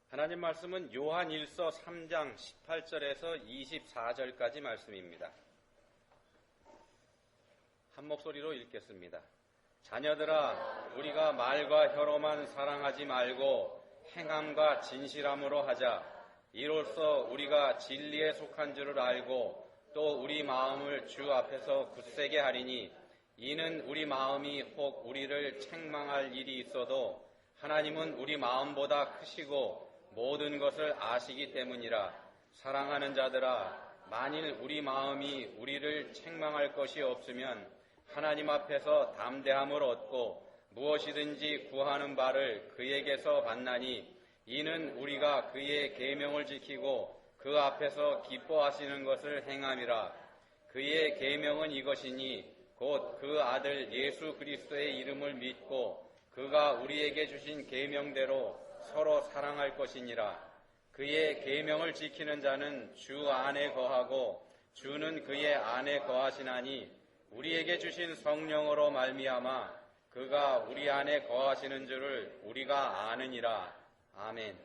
하나님 말씀은 요한 1서 3장 18절에서 24절까지 말씀입니다. 한 목소리로 읽겠습니다. 자녀들아, 우리가 말과 혀로만 사랑하지 말고 행함과 진실함으로 하자. 이로써 우리가 진리에 속한 줄을 알고 또 우리 마음을 주 앞에서 굳세게 하리니, 이는 우리 마음이 혹 우리를 책망할 일이 있어도 하나님은 우리 마음보다 크시고 모든 것을 아시기 때문이라. 사랑하는 자들아, 만일 우리 마음이 우리를 책망할 것이 없으면 하나님 앞에서 담대함을 얻고 무엇이든지 구하는 바를 그에게서 받나니, 이는 우리가 그의 계명을 지키고 그 앞에서 기뻐하시는 것을 행함이라. 그의 계명은 이것이니 곧 그 아들 예수 그리스도의 이름을 믿고 그가 우리에게 주신 계명대로 서로 사랑할 것이니라. 그의 계명을 지키는 자는 주 안에 거하고 주는 그의 안에 거하시나니, 우리에게 주신 성령으로 말미암아 그가 우리 안에 거하시는 줄을 우리가 아느니라. 아멘.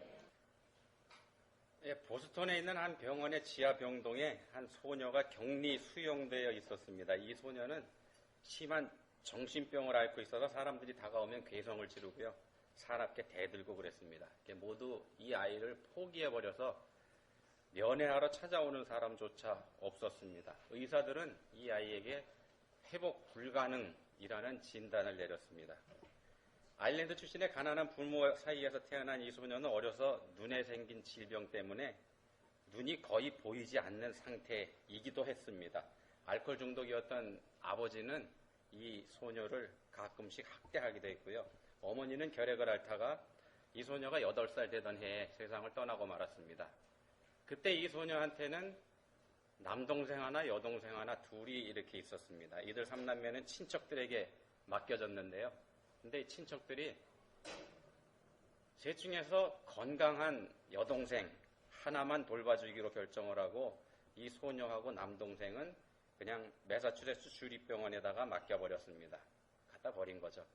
보스턴에 있는 한 병원의 지하 병동에 한 소녀가 격리 수용되어 있었습니다. 이 소녀는 심한 정신병을 앓고 있어서 사람들이 다가오면 괴성을 지르고요, 사납게 대들고 그랬습니다. 모두 이 아이를 포기해버려서 면회하러 찾아오는 사람조차 없었습니다. 의사들은 이 아이에게 회복 불가능이라는 진단을 내렸습니다. 아일랜드 출신의 가난한 부모 사이에서 태어난 이 소녀는 어려서 눈에 생긴 질병 때문에 눈이 거의 보이지 않는 상태이기도 했습니다. 알코올 중독이었던 아버지는 이 소녀를 가끔씩 학대하기도 했고요. 어머니는 결핵을 앓다가 이 소녀가 8살 되던 해에 세상을 떠나고 말았습니다. 그때 이 소녀한테는 남동생 하나, 여동생 하나 둘이 이렇게 있었습니다. 이들 3남매는 친척들에게 맡겨졌는데요. 근데 이 친척들이 셋 중에서 건강한 여동생 하나만 돌봐주기로 결정을 하고 이 소녀하고 남동생은 그냥 매사추세츠 주립병원에다가 맡겨버렸습니다. 갖다 버린 거죠.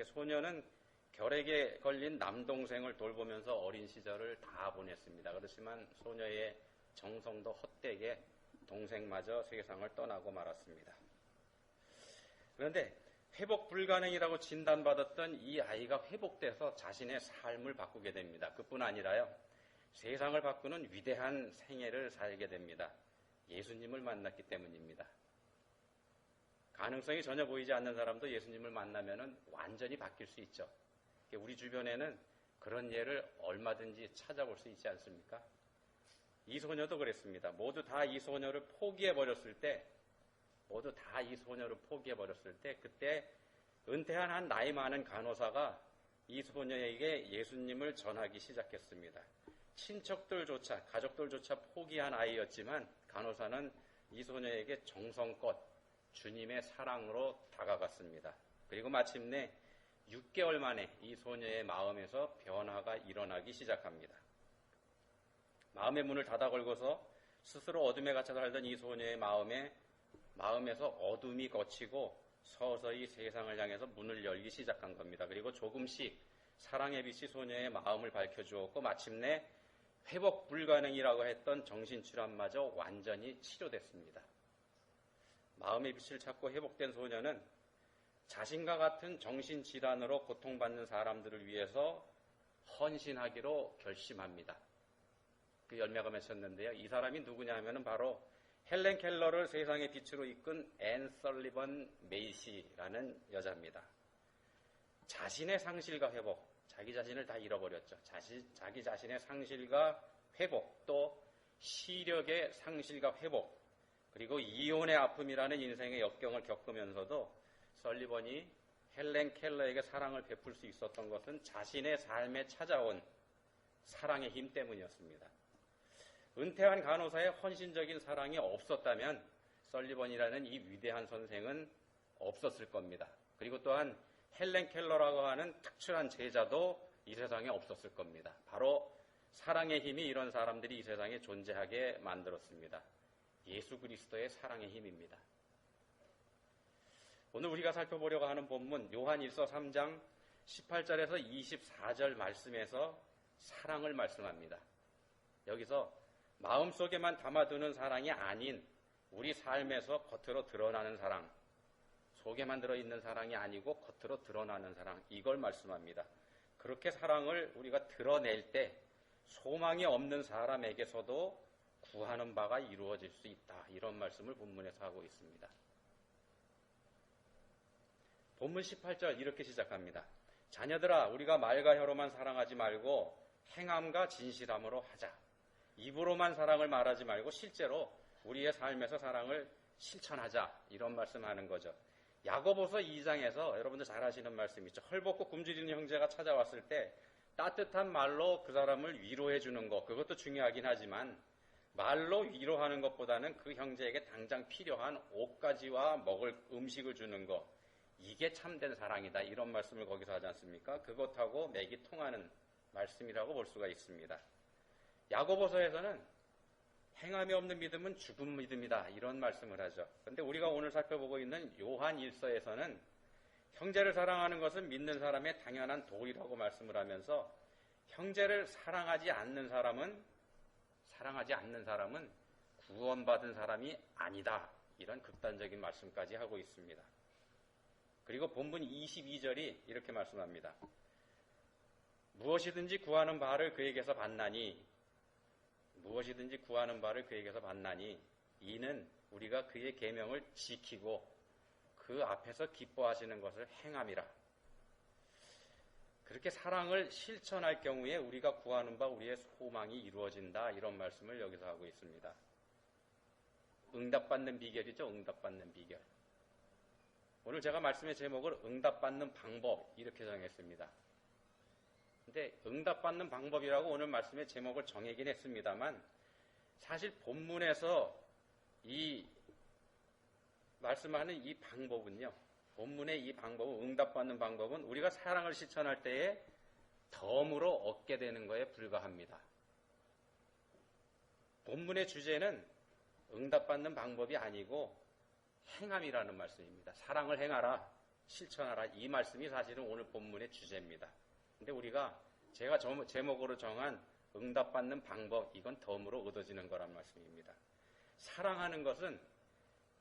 소녀는 결핵에 걸린 남동생을 돌보면서 어린 시절을 다 보냈습니다. 그렇지만 소녀의 정성도 헛되게 동생마저 세상을 떠나고 말았습니다. 그런데 회복 불가능이라고 진단받았던 이 아이가 회복돼서 자신의 삶을 바꾸게 됩니다. 그뿐 아니라요, 세상을 바꾸는 위대한 생애를 살게 됩니다. 예수님을 만났기 때문입니다. 가능성이 전혀 보이지 않는 사람도 예수님을 만나면 완전히 바뀔 수 있죠. 우리 주변에는 그런 예를 얼마든지 찾아볼 수 있지 않습니까? 이 소녀도 그랬습니다. 모두 다 이 소녀를 포기해버렸을 때, 그때 은퇴한 한 나이 많은 간호사가 이 소녀에게 예수님을 전하기 시작했습니다. 친척들조차, 가족들조차 포기한 아이였지만 간호사는 이 소녀에게 정성껏 주님의 사랑으로 다가갔습니다. 그리고 마침내 6개월 만에 이 소녀의 마음에서 변화가 일어나기 시작합니다. 마음의 문을 닫아 걸고서 스스로 어둠에 갇혀 살던 이 소녀의 마음에서 어둠이 걷히고 서서히 세상을 향해서 문을 열기 시작한 겁니다. 그리고 조금씩 사랑의 빛이 소녀의 마음을 밝혀주었고 마침내 회복 불가능이라고 했던 정신질환마저 완전히 치료됐습니다. 마음의 빛을 찾고 회복된 소녀는 자신과 같은 정신질환으로 고통받는 사람들을 위해서 헌신하기로 결심합니다. 그 열매가 맺혔는데요. 이 사람이 누구냐 하면 바로 헬렌 켈러를 세상의 빛으로 이끈 앤 설리번 메이시라는 여자입니다. 자신의 상실과 회복, 자기 자신을 다 잃어버렸죠. 자기 자신의 상실과 회복, 또 시력의 상실과 회복, 그리고 이혼의 아픔이라는 인생의 역경을 겪으면서도 설리번이 헬렌 켈러에게 사랑을 베풀 수 있었던 것은 자신의 삶에 찾아온 사랑의 힘 때문이었습니다. 은퇴한 간호사의 헌신적인 사랑이 없었다면 설리번이라는 이 위대한 선생은 없었을 겁니다. 그리고 또한 헬렌 켈러라고 하는 특출한 제자도 이 세상에 없었을 겁니다. 바로 사랑의 힘이 이런 사람들이 이 세상에 존재하게 만들었습니다. 예수 그리스도의 사랑의 힘입니다. 오늘 우리가 살펴보려고 하는 본문 요한 1서 3장 18절에서 24절 말씀에서 사랑을 말씀합니다. 여기서 마음속에만 담아두는 사랑이 아닌 우리 삶에서 겉으로 드러나는 사랑, 속에만 들어있는 사랑이 아니고 겉으로 드러나는 사랑, 이걸 말씀합니다. 그렇게 사랑을 우리가 드러낼 때 소망이 없는 사람에게서도 구하는 바가 이루어질 수 있다. 이런 말씀을 본문에서 하고 있습니다. 본문 18절 이렇게 시작합니다. 자녀들아, 우리가 말과 혀로만 사랑하지 말고 행함과 진실함으로 하자. 입으로만 사랑을 말하지 말고 실제로 우리의 삶에서 사랑을 실천하자. 이런 말씀하는 거죠. 야고보서 2장에서 여러분들 잘 아시는 말씀 있죠. 헐벗고 굶주리는 형제가 찾아왔을 때 따뜻한 말로 그 사람을 위로해 주는 것, 그것도 중요하긴 하지만 말로 위로하는 것보다는 그 형제에게 당장 필요한 옷가지와 먹을 음식을 주는 것, 이게 참된 사랑이다. 이런 말씀을 거기서 하지 않습니까? 그것하고 맥이 통하는 말씀이라고 볼 수가 있습니다. 야고보서에서는 행함이 없는 믿음은 죽은 믿음이다. 이런 말씀을 하죠. 그런데 우리가 오늘 살펴보고 있는 요한 1서에서는 형제를 사랑하는 것은 믿는 사람의 당연한 도리라고 말씀을 하면서 형제를 사랑하지 않는 사람은 구원받은 사람이 아니다. 이런 극단적인 말씀까지 하고 있습니다. 그리고 본문 22절이 이렇게 말씀합니다. 무엇이든지 구하는 바를 그에게서 받나니 이는 우리가 그의 계명을 지키고 그 앞에서 기뻐하시는 것을 행함이라. 그렇게 사랑을 실천할 경우에 우리가 구하는 바 우리의 소망이 이루어진다. 이런 말씀을 여기서 하고 있습니다. 응답받는 비결이죠. 응답받는 비결. 오늘 제가 말씀의 제목을 응답받는 방법 이렇게 정했습니다. 근데 응답받는 방법이라고 오늘 말씀의 제목을 정하긴 했습니다만 사실 본문에서 이 말씀하는 이 방법은요. 본문의 이 방법은 응답받는 방법은 우리가 사랑을 실천할 때에 덤으로 얻게 되는 것에 불과합니다. 본문의 주제는 응답받는 방법이 아니고 행함이라는 말씀입니다. 사랑을 행하라, 실천하라. 이 말씀이 사실은 오늘 본문의 주제입니다. 근데 우리가 제가 제목으로 정한 응답받는 방법, 이건 덤으로 얻어지는 거란 말씀입니다. 사랑하는 것은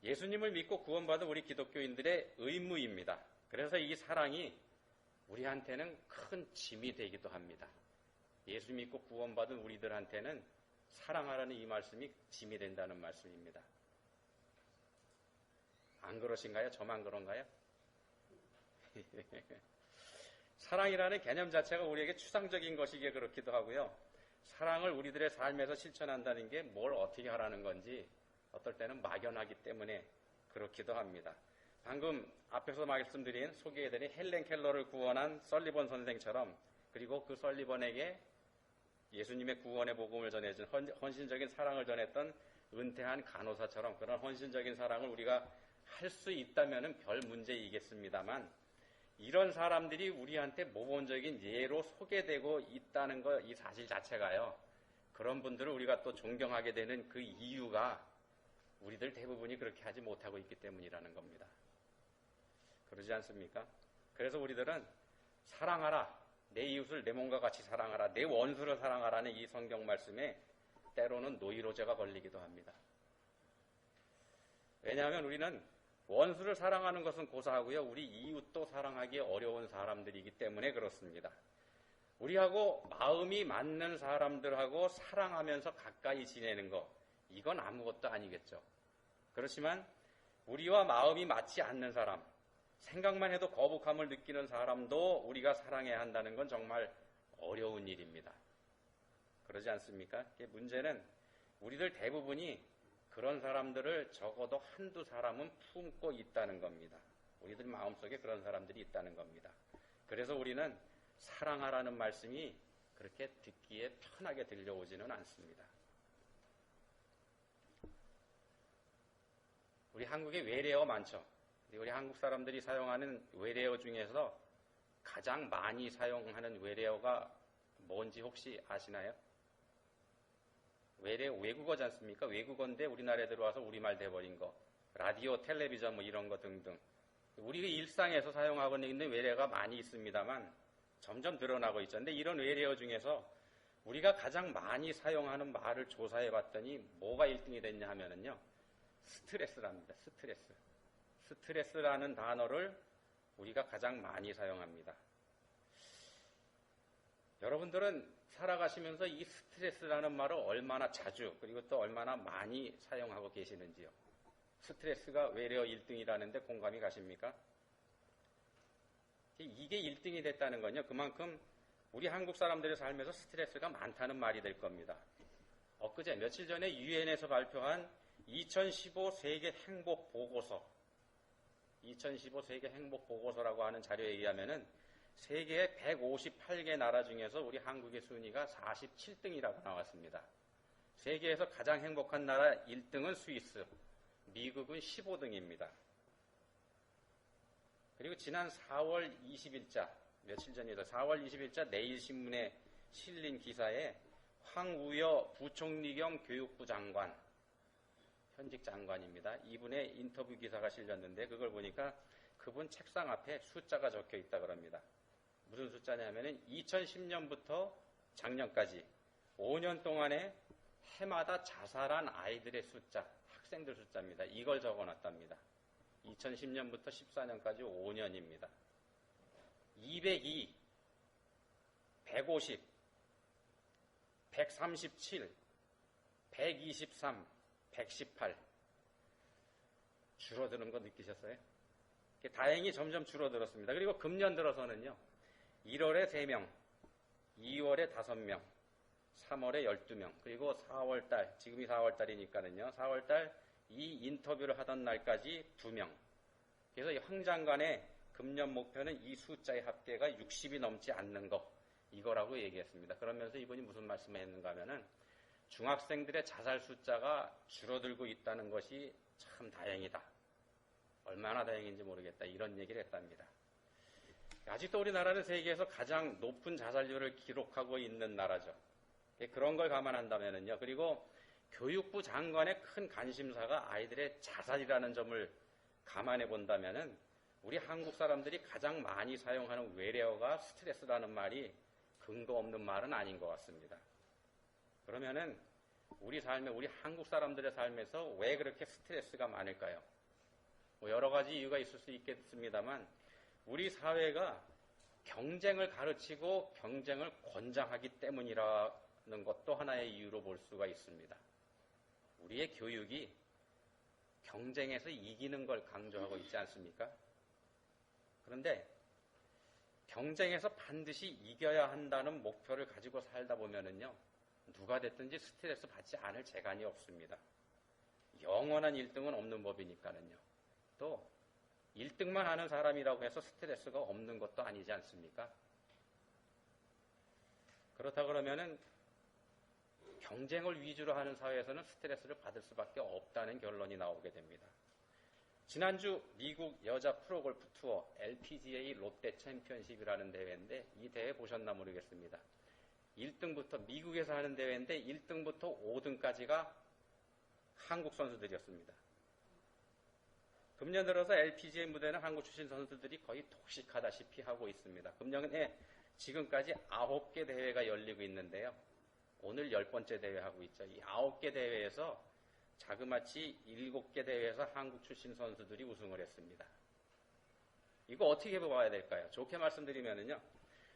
예수님을 믿고 구원받은 우리 기독교인들의 의무입니다. 그래서 이 사랑이 우리한테는 큰 짐이 되기도 합니다. 예수 믿고 구원받은 우리들한테는 사랑하라는 이 말씀이 짐이 된다는 말씀입니다. 안 그러신가요? 저만 그런가요? 사랑이라는 개념 자체가 우리에게 추상적인 것이기에 그렇기도 하고요. 사랑을 우리들의 삶에서 실천한다는 게 뭘 어떻게 하라는 건지 어떨 때는 막연하기 때문에 그렇기도 합니다. 방금 앞에서 말씀드린 소개해드린 헬렌 켈러를 구원한 설리번 선생처럼, 그리고 그 설리번에게 예수님의 구원의 복음을 전해준 헌신적인 사랑을 전했던 은퇴한 간호사처럼 그런 헌신적인 사랑을 우리가 할 수 있다면 별 문제이겠습니다만, 이런 사람들이 우리한테 모범적인 예로 소개되고 있다는 것, 이 사실 자체가요, 그런 분들을 우리가 또 존경하게 되는 그 이유가 우리들 대부분이 그렇게 하지 못하고 있기 때문이라는 겁니다. 그러지 않습니까? 그래서 우리들은 사랑하라, 내 이웃을 내 몸과 같이 사랑하라, 내 원수를 사랑하라는 이 성경 말씀에 때로는 노이로제가 걸리기도 합니다. 왜냐하면 우리는 원수를 사랑하는 것은 고사하고요, 우리 이웃도 사랑하기 어려운 사람들이기 때문에 그렇습니다. 우리하고 마음이 맞는 사람들하고 사랑하면서 가까이 지내는 것, 이건 아무것도 아니겠죠. 그렇지만 우리와 마음이 맞지 않는 사람, 생각만 해도 거북함을 느끼는 사람도 우리가 사랑해야 한다는 건 정말 어려운 일입니다. 그러지 않습니까? 문제는 우리들 대부분이 그런 사람들을 적어도 한두 사람은 품고 있다는 겁니다. 우리들 마음속에 그런 사람들이 있다는 겁니다. 그래서 우리는 사랑하라는 말씀이 그렇게 듣기에 편하게 들려오지는 않습니다. 우리 한국에 외래어 많죠. 우리 한국 사람들이 사용하는 외래어 중에서 가장 많이 사용하는 외래어가 뭔지 혹시 아시나요? 외국어지 않습니까? 외국어인데 우리나라에 들어와서 우리말 돼버린 거, 라디오, 텔레비전 뭐 이런 거 등등. 우리 일상에서 사용하고 있는 외래어가 많이 있습니다만 점점 늘어나고 있죠. 근데 이런 외래어 중에서 우리가 가장 많이 사용하는 말을 조사해 봤더니 뭐가 1등이 됐냐 하면은요, 스트레스랍니다. 스트레스. 스트레스라는 단어를 우리가 가장 많이 사용합니다. 여러분들은 살아가시면서 이 스트레스라는 말을 얼마나 자주 그리고 또 얼마나 많이 사용하고 계시는지요? 스트레스가 외려 1등이라는데 공감이 가십니까? 이게 1등이 됐다는 건요, 그만큼 우리 한국 사람들의 삶에서 스트레스가 많다는 말이 될 겁니다. 엊그제 며칠 전에 유엔에서 발표한 2015 세계 행복 보고서, 2015 세계 행복 보고서라고 하는 자료에 의하면은 세계의 158개 나라 중에서 우리 한국의 순위가 47등이라고 나왔습니다. 세계에서 가장 행복한 나라 1등은 스위스, 미국은 15등입니다. 그리고 지난 4월 20일자, 며칠 전이죠. 4월 20일자 내일신문에 실린 기사에 황우여 부총리 겸 교육부 장관, 현직 장관입니다. 이분의 인터뷰 기사가 실렸는데 그걸 보니까 그분 책상 앞에 숫자가 적혀 있다 그럽니다. 무슨 숫자냐면은 2010년부터 작년까지 5년 동안에 해마다 자살한 아이들의 숫자, 학생들 숫자입니다. 이걸 적어놨답니다. 2010년부터 14년까지 5년입니다. 202, 150, 137, 123, 118 줄어드는 거 느끼셨어요? 다행히 점점 줄어들었습니다. 그리고 금년 들어서는요, 1월에 3명, 2월에 5명, 3월에 12명, 그리고 4월달, 지금이 4월달이니까는요, 4월달 이 인터뷰를 하던 날까지 2명. 그래서 이 황 장관의 금년 목표는 이 숫자의 합계가 60이 넘지 않는 거, 이거라고 얘기했습니다. 그러면서 이분이 무슨 말씀을 했는가 하면은 중학생들의 자살 숫자가 줄어들고 있다는 것이 참 다행이다. 얼마나 다행인지 모르겠다. 이런 얘기를 했답니다. 아직도 우리나라는 세계에서 가장 높은 자살률을 기록하고 있는 나라죠. 그런 걸 감안한다면요. 그리고 교육부 장관의 큰 관심사가 아이들의 자살이라는 점을 감안해 본다면은 우리 한국 사람들이 가장 많이 사용하는 외래어가 스트레스라는 말이 근거 없는 말은 아닌 것 같습니다. 그러면은 우리 삶에, 우리 한국 사람들의 삶에서 왜 그렇게 스트레스가 많을까요? 뭐 여러 가지 이유가 있을 수 있겠습니다만 우리 사회가 경쟁을 가르치고 경쟁을 권장하기 때문이라는 것도 하나의 이유로 볼 수가 있습니다. 우리의 교육이 경쟁에서 이기는 걸 강조하고 있지 않습니까? 그런데 경쟁에서 반드시 이겨야 한다는 목표를 가지고 살다 보면은요, 누가 됐든지 스트레스 받지 않을 재간이 없습니다. 영원한 1등은 없는 법이니까는요. 또 1등만 하는 사람이라고 해서 스트레스가 없는 것도 아니지 않습니까? 그렇다 그러면은 경쟁을 위주로 하는 사회에서는 스트레스를 받을 수밖에 없다는 결론이 나오게 됩니다. 지난주 미국 여자 프로골프 투어 LPGA 롯데 챔피언십이라는 대회인데 이 대회 보셨나 모르겠습니다. 1등부터 미국에서 하는 대회인데 1등부터 5등까지가 한국 선수들이었습니다. 금년 들어서 LPGA 무대는 한국 출신 선수들이 거의 독식하다시피 하고 있습니다. 금년에 지금까지 9개 대회가 열리고 있는데요. 오늘 10번째 대회 하고 있죠. 이 9개 대회에서 자그마치 7개 대회에서 한국 출신 선수들이 우승을 했습니다. 이거 어떻게 봐야 될까요? 좋게 말씀드리면은요,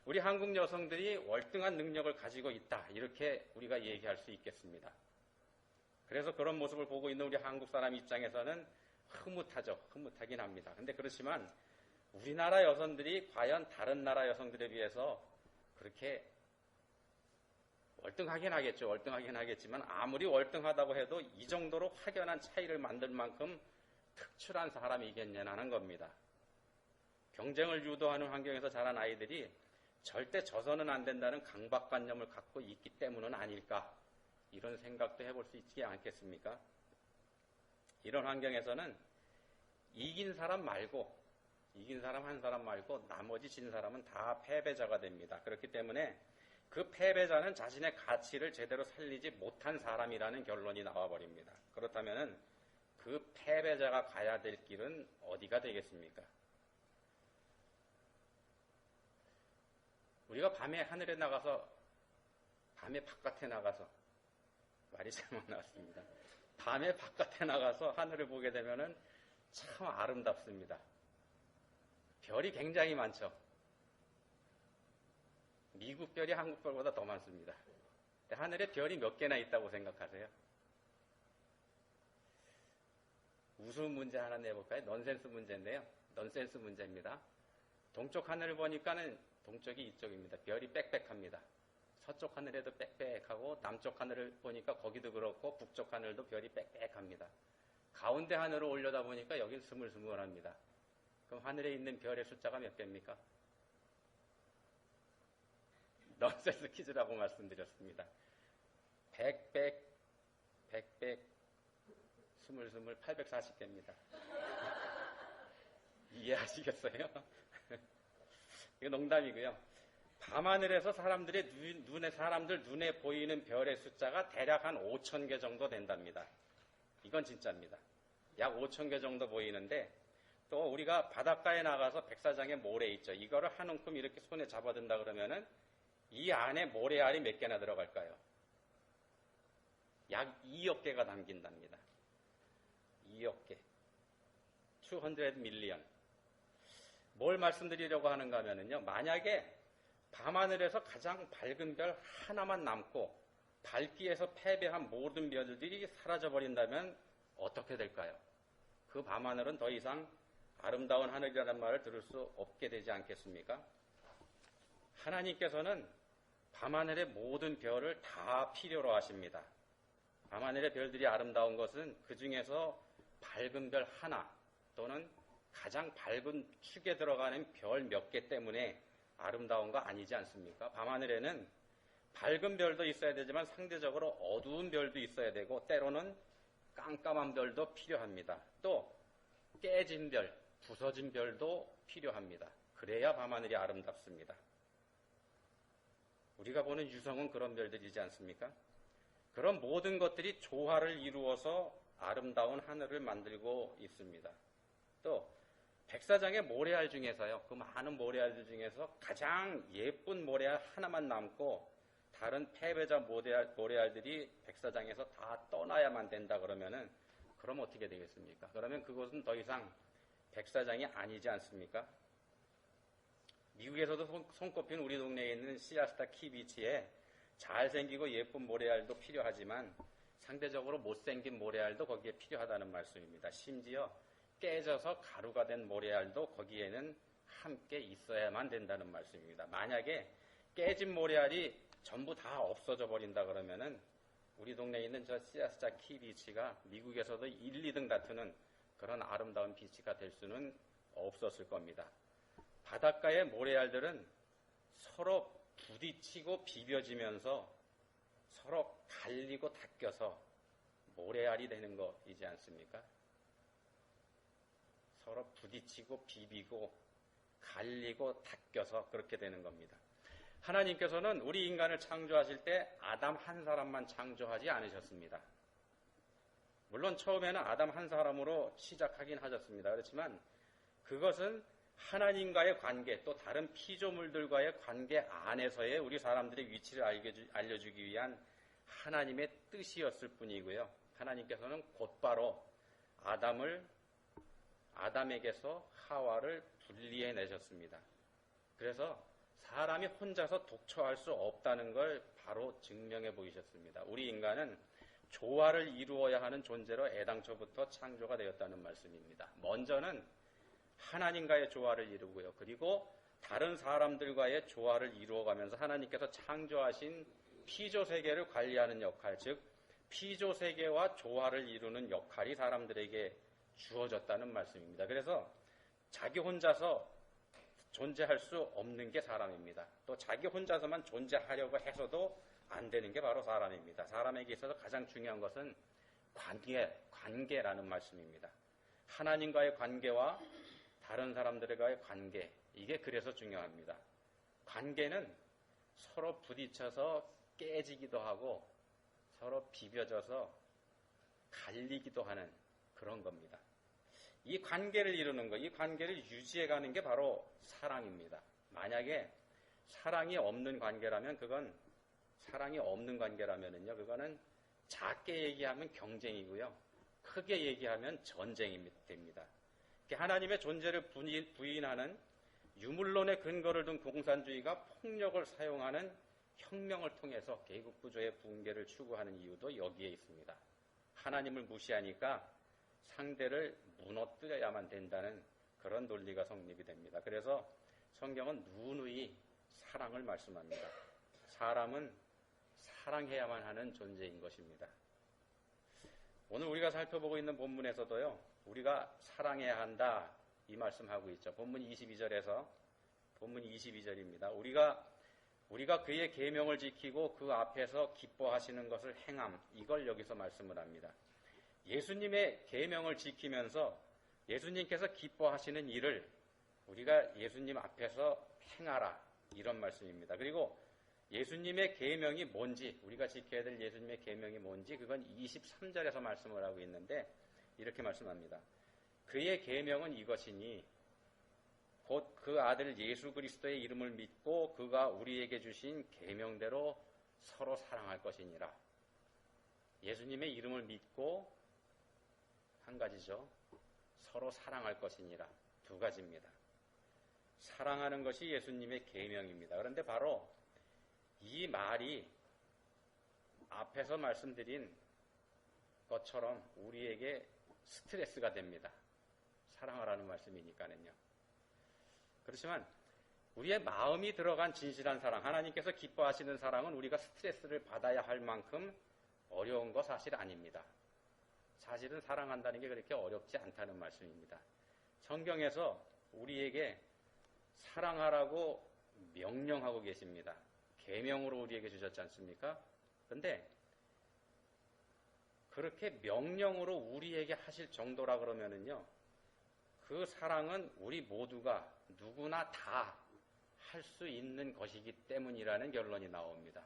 우리 한국 여성들이 월등한 능력을 가지고 있다, 이렇게 우리가 얘기할 수 있겠습니다. 그래서 그런 모습을 보고 있는 우리 한국 사람 입장에서는 흐뭇하죠. 흐뭇하긴 합니다. 근데 그렇지만 우리나라 여성들이 과연 다른 나라 여성들에 비해서 그렇게 월등하긴 하겠죠. 월등하긴 하겠지만 아무리 월등하다고 해도 이 정도로 확연한 차이를 만들 만큼 특출한 사람이겠냐는 겁니다. 경쟁을 유도하는 환경에서 자란 아이들이 절대 져서는 안 된다는 강박관념을 갖고 있기 때문은 아닐까, 이런 생각도 해볼 수 있지 않겠습니까? 이런 환경에서는 이긴 사람 한 사람 말고 나머지 진 사람은 다 패배자가 됩니다. 그렇기 때문에 그 패배자는 자신의 가치를 제대로 살리지 못한 사람이라는 결론이 나와버립니다. 그렇다면 그 패배자가 가야 될 길은 어디가 되겠습니까? 우리가 밤에 하늘에 나가서 밤에 바깥에 나가서, 말이 잘못 나왔습니다. 밤에 바깥에 나가서 하늘을 보게 되면은 참 아름답습니다. 별이 굉장히 많죠. 미국 별이 한국 별보다 더 많습니다. 근데 하늘에 별이 몇 개나 있다고 생각하세요? 우스운 문제 하나 내볼까요? 넌센스 문제인데요. 넌센스 문제입니다. 동쪽 하늘을 보니까는 동쪽이 이쪽입니다. 별이 빽빽합니다. 서쪽 하늘에도 빽빽하고 남쪽 하늘을 보니까 거기도 그렇고 북쪽 하늘도 별이 빽빽합니다. 가운데 하늘을 올려다 보니까 여긴 스물스물합니다. 그럼 하늘에 있는 별의 숫자가 몇 개입니까? 넌센스 퀴즈라고 말씀드렸습니다. 100, 스물, 840개입니다. 이해하시겠어요? 이거 농담이고요. 밤하늘에서 사람들 눈에 보이는 별의 숫자가 대략 한 5,000개 정도 된답니다. 이건 진짜입니다. 약 5,000개 정도 보이는데, 또 우리가 바닷가에 나가서 백사장에 모래 있죠. 이거를 한 움큼 이렇게 손에 잡아든다 그러면은 이 안에 모래알이 몇 개나 들어갈까요? 약 2억 개가 담긴답니다. 2억 개. 200 밀리언. 뭘 말씀드리려고 하는가 하면은요, 만약에 밤하늘에서 가장 밝은 별 하나만 남고 밝기에서 패배한 모든 별들이 사라져버린다면 어떻게 될까요? 그 밤하늘은 더 이상 아름다운 하늘이라는 말을 들을 수 없게 되지 않겠습니까? 하나님께서는 밤하늘의 모든 별을 다 필요로 하십니다. 밤하늘의 별들이 아름다운 것은 그 중에서 밝은 별 하나 또는 가장 밝은 축에 들어가는 별 몇 개 때문에 아름다운 거 아니지 않습니까? 밤하늘에는 밝은 별도 있어야 되지만 상대적으로 어두운 별도 있어야 되고 때로는 깜깜한 별도 필요합니다. 또 깨진 별, 부서진 별도 필요합니다. 그래야 밤하늘이 아름답습니다. 우리가 보는 유성은 그런 별들이지 않습니까? 그런 모든 것들이 조화를 이루어서 아름다운 하늘을 만들고 있습니다. 또 백사장의 모래알 중에서요, 그 많은 모래알들 중에서 가장 예쁜 모래알 하나만 남고 다른 패배자 모래알들이 백사장에서 다 떠나야만 된다 그러면은 그럼 어떻게 되겠습니까? 그러면 그것은 더 이상 백사장이 아니지 않습니까? 미국에서도 손꼽힌 우리 동네에 있는 시아스타 키비치에 잘생기고 예쁜 모래알도 필요하지만 상대적으로 못생긴 모래알도 거기에 필요하다는 말씀입니다. 심지어 깨져서 가루가 된 모래알도 거기에는 함께 있어야만 된다는 말씀입니다. 만약에 깨진 모래알이 전부 다 없어져 버린다 그러면은 우리 동네에 있는 저 시아스타 키비치가 미국에서도 1, 2등 다투는 그런 아름다운 비치가 될 수는 없었을 겁니다. 바닷가의 모래알들은 서로 부딪히고 비벼지면서 서로 갈리고 닦여서 모래알이 되는 것이지 않습니까? 서로 부딪히고 비비고 갈리고 닦여서 그렇게 되는 겁니다. 하나님께서는 우리 인간을 창조하실 때 아담 한 사람만 창조하지 않으셨습니다. 물론 처음에는 아담 한 사람으로 시작하긴 하셨습니다. 그렇지만 그것은 하나님과의 관계 또 다른 피조물들과의 관계 안에서의 우리 사람들의 위치를 알려주기 위한 하나님의 뜻이었을 뿐이고요. 하나님께서는 곧바로 아담에게서 하와를 분리해내셨습니다. 그래서 사람이 혼자서 독처할 수 없다는 걸 바로 증명해 보이셨습니다. 우리 인간은 조화를 이루어야 하는 존재로 애당초부터 창조가 되었다는 말씀입니다. 먼저는 하나님과의 조화를 이루고요. 그리고 다른 사람들과의 조화를 이루어가면서 하나님께서 창조하신 피조세계를 관리하는 역할, 즉 피조세계와 조화를 이루는 역할이 사람들에게 주어졌다는 말씀입니다. 그래서 자기 혼자서 존재할 수 없는 게 사람입니다. 또 자기 혼자서만 존재하려고 해서도 안 되는 게 바로 사람입니다. 사람에게 있어서 가장 중요한 것은 관계라는 말씀입니다. 하나님과의 관계와 다른 사람들과의 관계, 이게 그래서 중요합니다. 관계는 서로 부딪혀서 깨지기도 하고 서로 비벼져서 갈리기도 하는 그런 겁니다. 이 관계를 이루는 것, 이 관계를 유지해가는 게 바로 사랑입니다. 만약에 사랑이 없는 관계라면 그건 사랑이 없는 관계라면은요, 그거는 작게 얘기하면 경쟁이고요, 크게 얘기하면 전쟁이 됩니다. 하나님의 존재를 부인하는 유물론의 근거를 둔 공산주의가 폭력을 사용하는 혁명을 통해서 계급구조의 붕괴를 추구하는 이유도 여기에 있습니다. 하나님을 무시하니까 상대를 무너뜨려야만 된다는 그런 논리가 성립이 됩니다. 그래서 성경은 누누이 사랑을 말씀합니다. 사람은 사랑해야만 하는 존재인 것입니다. 오늘 우리가 살펴보고 있는 본문에서도요, 우리가 사랑해야 한다 이 말씀하고 있죠. 본문 22절입니다. 우리가 그의 계명을 지키고 그 앞에서 기뻐하시는 것을 행함, 이걸 여기서 말씀을 합니다. 예수님의 계명을 지키면서 예수님께서 기뻐하시는 일을 우리가 예수님 앞에서 행하라, 이런 말씀입니다. 그리고 예수님의 계명이 뭔지, 우리가 지켜야 될 예수님의 계명이 뭔지, 그건 23절에서 말씀을 하고 있는데 이렇게 말씀합니다. 그의 계명은 이것이니 곧 그 아들 예수 그리스도의 이름을 믿고 그가 우리에게 주신 계명대로 서로 사랑할 것이니라. 예수님의 이름을 믿고 한 가지죠. 서로 사랑할 것이니라. 두 가지입니다. 사랑하는 것이 예수님의 계명입니다. 그런데 바로 이 말이 앞에서 말씀드린 것처럼 우리에게 스트레스가 됩니다. 사랑하라는 말씀이니까는요. 그렇지만 우리의 마음이 들어간 진실한 사랑, 하나님께서 기뻐하시는 사랑은 우리가 스트레스를 받아야 할 만큼 어려운 거 사실 아닙니다. 사실은 사랑한다는 게 그렇게 어렵지 않다는 말씀입니다. 성경에서 우리에게 사랑하라고 명령하고 계십니다. 계명으로 우리에게 주셨지 않습니까? 그런데 그렇게 명령으로 우리에게 하실 정도라 그러면은요, 그 사랑은 우리 모두가 누구나 다 할 수 있는 것이기 때문이라는 결론이 나옵니다.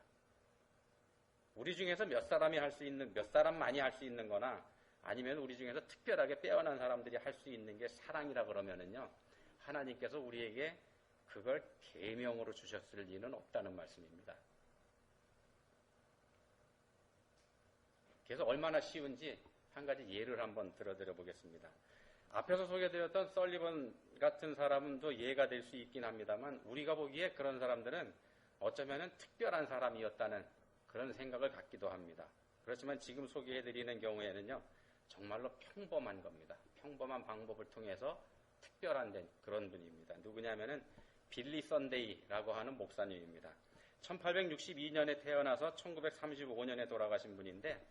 우리 중에서 몇 사람만이 할 수 있는 거나 아니면 우리 중에서 특별하게 빼어난 사람들이 할 수 있는 게 사랑이라 그러면은요, 하나님께서 우리에게 그걸 계명으로 주셨을 리는 없다는 말씀입니다. 그래서 얼마나 쉬운지 한 가지 예를 한번 들어드려 보겠습니다. 앞에서 소개드렸던 설리번 같은 사람도 예가 될 수 있긴 합니다만, 우리가 보기에 그런 사람들은 어쩌면 특별한 사람이었다는 그런 생각을 갖기도 합니다. 그렇지만 지금 소개해드리는 경우에는요, 정말로 평범한 겁니다. 평범한 방법을 통해서 특별한 그런 분입니다. 누구냐면은 빌리 선데이라고 하는 목사님입니다. 1862년에 태어나서 1935년에 돌아가신 분인데,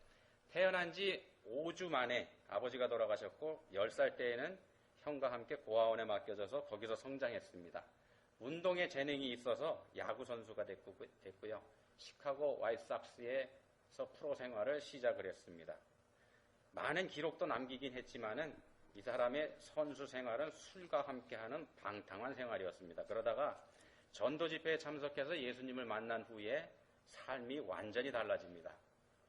태어난 지 5주 만에 아버지가 돌아가셨고 10살 때에는 형과 함께 고아원에 맡겨져서 거기서 성장했습니다. 운동에 재능이 있어서 야구 선수가 됐고요. 시카고 화이트삭스에서 프로 생활을 시작을 했습니다. 많은 기록도 남기긴 했지만은 이 사람의 선수 생활은 술과 함께하는 방탕한 생활이었습니다. 그러다가 전도 집회에 참석해서 예수님을 만난 후에 삶이 완전히 달라집니다.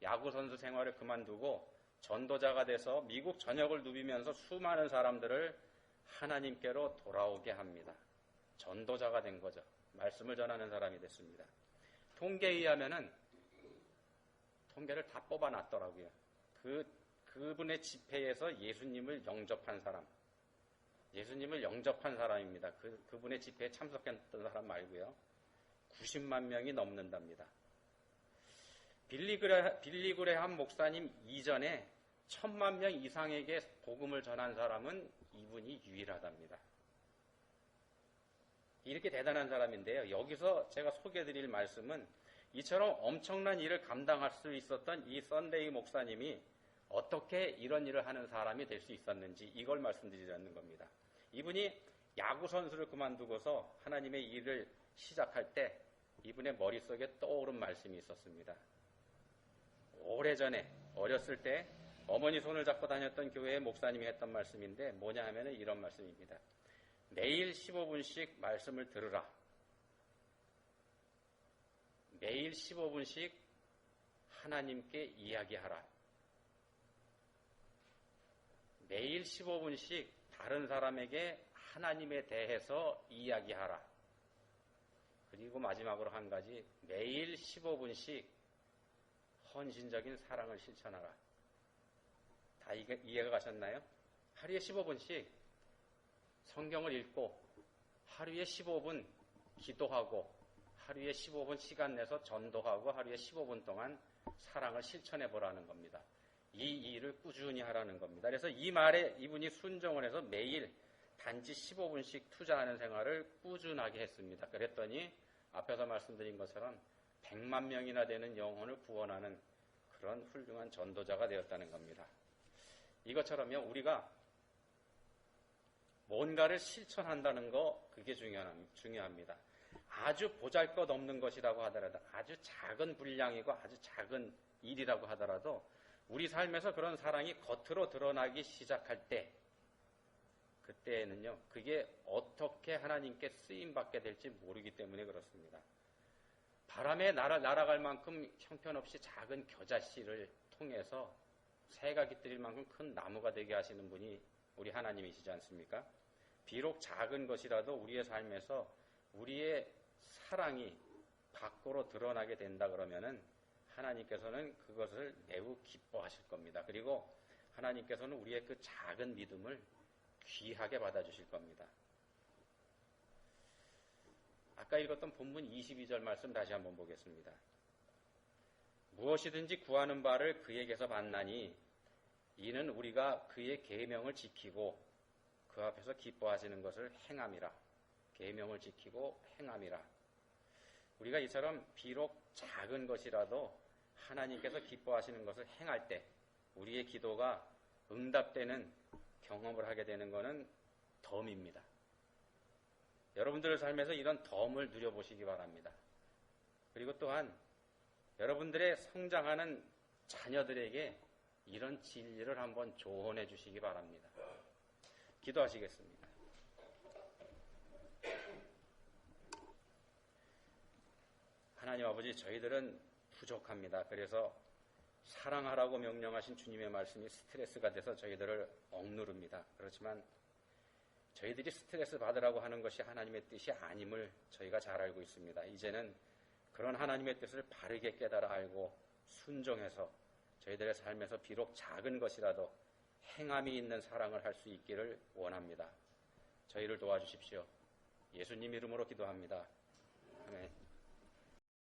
야구 선수 생활을 그만두고 전도자가 돼서 미국 전역을 누비면서 수많은 사람들을 하나님께로 돌아오게 합니다. 전도자가 된 거죠. 말씀을 전하는 사람이 됐습니다. 통계에 의하면은 통계를 다 뽑아놨더라고요. 그분의 집회에서 예수님을 영접한 사람입니다. 그분의 집회에 참석했던 사람 말고요. 90만 명이 넘는답니다. 빌리 그레함 목사님 이전에 1000만 명 이상에게 복음을 전한 사람은 이분이 유일하답니다. 이렇게 대단한 사람인데요. 여기서 제가 소개해드릴 말씀은 이처럼 엄청난 일을 감당할 수 있었던 이 선데이 목사님이 어떻게 이런 일을 하는 사람이 될 수 있었는지, 이걸 말씀드리려는 겁니다. 이분이 야구 선수를 그만두고서 하나님의 일을 시작할 때 이분의 머릿속에 떠오른 말씀이 있었습니다. 오래전에 어렸을 때 어머니 손을 잡고 다녔던 교회의 목사님이 했던 말씀인데, 뭐냐 하면은 이런 말씀입니다. 매일 15분씩 말씀을 들으라. 매일 15분씩 하나님께 이야기하라. 매일 15분씩 다른 사람에게 하나님에 대해서 이야기하라. 그리고 마지막으로 한 가지, 매일 15분씩 헌신적인 사랑을 실천하라. 다 이해가 가셨나요? 하루에 15분씩 성경을 읽고 하루에 15분 기도하고 하루에 15분 시간 내서 전도하고 하루에 15분 동안 사랑을 실천해 보라는 겁니다. 이 일을 꾸준히 하라는 겁니다. 그래서 이 말에 이분이 순종을 해서 매일 단지 15분씩 투자하는 생활을 꾸준하게 했습니다. 그랬더니 앞에서 말씀드린 것처럼 100만 명이나 되는 영혼을 구원하는 그런 훌륭한 전도자가 되었다는 겁니다. 이것처럼요, 우리가 뭔가를 실천한다는 거, 그게 중요합니다. 아주 보잘것없는 것이라고 하더라도, 아주 작은 분량이고 아주 작은 일이라고 하더라도 우리 삶에서 그런 사랑이 겉으로 드러나기 시작할 때, 그때는요, 그게 어떻게 하나님께 쓰임받게 될지 모르기 때문에 그렇습니다. 바람에 날아갈 만큼 형편없이 작은 겨자씨를 통해서 새가 깃들일 만큼 큰 나무가 되게 하시는 분이 우리 하나님이시지 않습니까? 비록 작은 것이라도 우리의 삶에서 우리의 사랑이 밖으로 드러나게 된다 그러면은 하나님께서는 그것을 매우 기뻐하실 겁니다. 그리고 하나님께서는 우리의 그 작은 믿음을 귀하게 받아주실 겁니다. 아까 읽었던 본문 22절 말씀 다시 한번 보겠습니다. 무엇이든지 구하는 바를 그에게서 받나니 이는 우리가 그의 계명을 지키고 그 앞에서 기뻐하시는 것을 행함이라. 계명을 지키고 행함이라. 우리가 이처럼 비록 작은 것이라도 하나님께서 기뻐하시는 것을 행할 때 우리의 기도가 응답되는 경험을 하게 되는 것은 덤입니다. 여러분들의 삶에서 이런 덤을 누려보시기 바랍니다. 그리고 또한 여러분들의 성장하는 자녀들에게 이런 진리를 한번 조언해 주시기 바랍니다. 기도하시겠습니다. 하나님 아버지, 저희들은 부족합니다. 그래서 사랑하라고 명령하신 주님의 말씀이 스트레스가 돼서 저희들을 억누릅니다. 그렇지만 저희들이 스트레스 받으라고 하는 것이 하나님의 뜻이 아님을 저희가 잘 알고 있습니다. 이제는 그런 하나님의 뜻을 바르게 깨달아 알고 순종해서 저희들의 삶에서 비록 작은 것이라도 행함이 있는 사랑을 할 수 있기를 원합니다. 저희를 도와주십시오. 예수님 이름으로 기도합니다. 아멘.